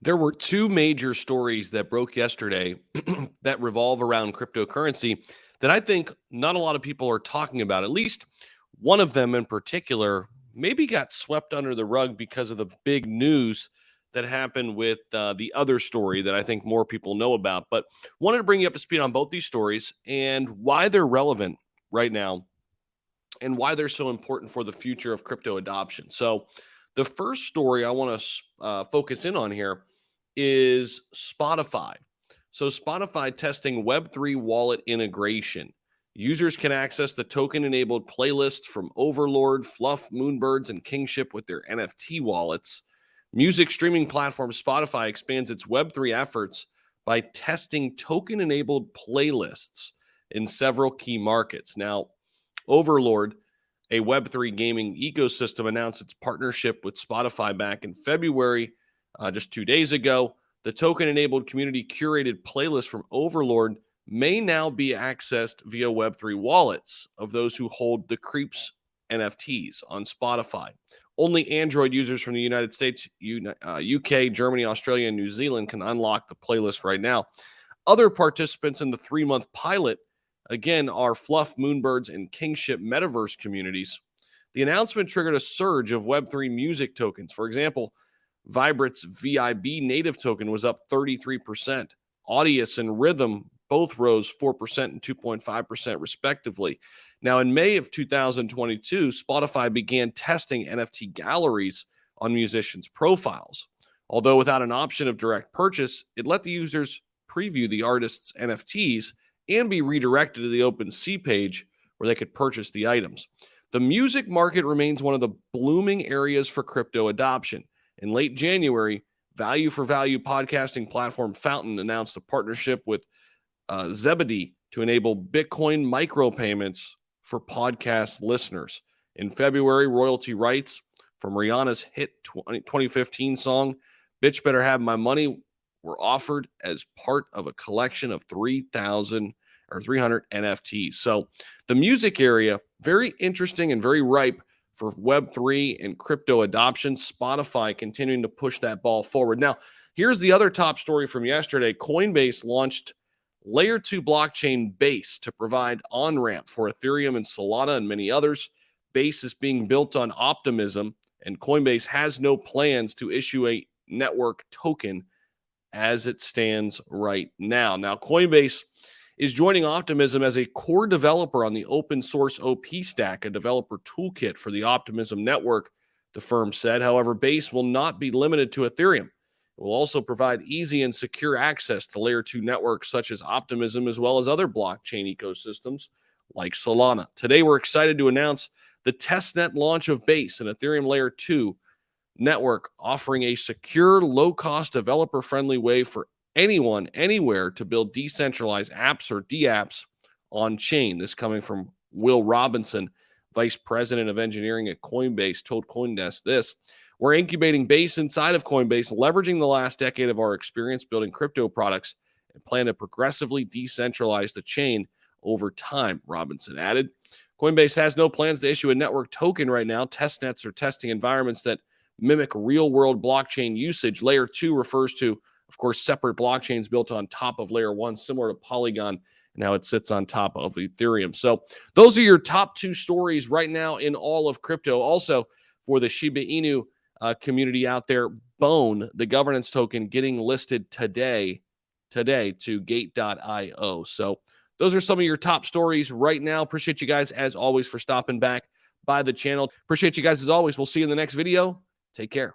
There were two major stories that broke yesterday that revolve around cryptocurrency that I think not a lot of people are talking about. At least one of them in particular maybe got swept under the rug because of the big news that happened with the other story that I think more people know about. But wanted to bring you up to speed on both these stories and why they're relevant right now and why they're so important for the future of crypto adoption. So, the first story I want to focus in on here is Spotify. So, Spotify testing Web3 wallet integration. Users can access the token enabled playlists from Overlord, Fluff, Moonbirds, and Kingship with their NFT wallets. Music streaming platform Spotify expands its Web3 efforts by testing token enabled playlists in several key markets. Now, Overlord, a Web3 gaming ecosystem, announced its partnership with Spotify back in February, just 2 days ago. The token-enabled community-curated playlist from Overlord may now be accessed via Web3 wallets of those who hold the Creeps NFTs on Spotify. Only Android users from the United States, UK, Germany, Australia, and New Zealand can unlock the playlist right now. Other participants in the 3-month pilot again, are Fluff, Moonbirds, and Kingship metaverse communities. The announcement triggered a surge of Web3 music tokens. For example, Vibrat's VIB native token was up 33%. Audius and Rhythm both rose 4% and 2.5% respectively. Now, in May of 2022, Spotify began testing NFT galleries on musicians' profiles. Although without an option of direct purchase, it let the users preview the artist's NFTs and be redirected to the OpenSea page where they could purchase the items. The music market remains one of the blooming areas for crypto adoption. In late January, value for value podcasting platform Fountain announced a partnership with Zebedee to enable Bitcoin micropayments for podcast listeners. In February, royalty rights from Rihanna's hit 2015 song, Bitch Better Have My Money, were offered as part of a collection of 300 NFTs. So the music area, very interesting and very ripe for Web3 and crypto adoption. Spotify continuing to push that ball forward. Now, here's the other top story from yesterday. Coinbase launched Layer 2 blockchain Base to provide on-ramp for Ethereum and Solana and many others. Base is being built on Optimism, and Coinbase has no plans to issue a network token as it stands right now. Now, Coinbase is joining Optimism as a core developer on the open source OP stack, a developer toolkit for the Optimism network, the firm said. However, Base will not be limited to Ethereum. It will also provide easy and secure access to Layer 2 networks such as Optimism, as well as other blockchain ecosystems like Solana. Today, we're excited to announce the testnet launch of Base, an Ethereum Layer 2 network offering a secure, low-cost, developer-friendly way for anyone, anywhere to build decentralized apps or dApps on-chain. This coming from Will Robinson, Vice President of Engineering at Coinbase, told CoinDesk this. We're incubating Base inside of Coinbase, leveraging the last decade of our experience building crypto products and plan to progressively decentralize the chain over time, Robinson added. Coinbase has no plans to issue a network token right now. Testnets are testing environments that mimic real-world blockchain usage. Layer 2 refers to, of course, separate blockchains built on top of Layer 1, similar to Polygon, and how it sits on top of Ethereum. So those are your top two stories right now in all of crypto. Also, for the Shiba Inu community out there, Bone, the governance token, getting listed today to Gate.io. So those are some of your top stories right now. Appreciate you guys, as always, for stopping back by the channel. Appreciate you guys, as always. We'll see you in the next video. Take care.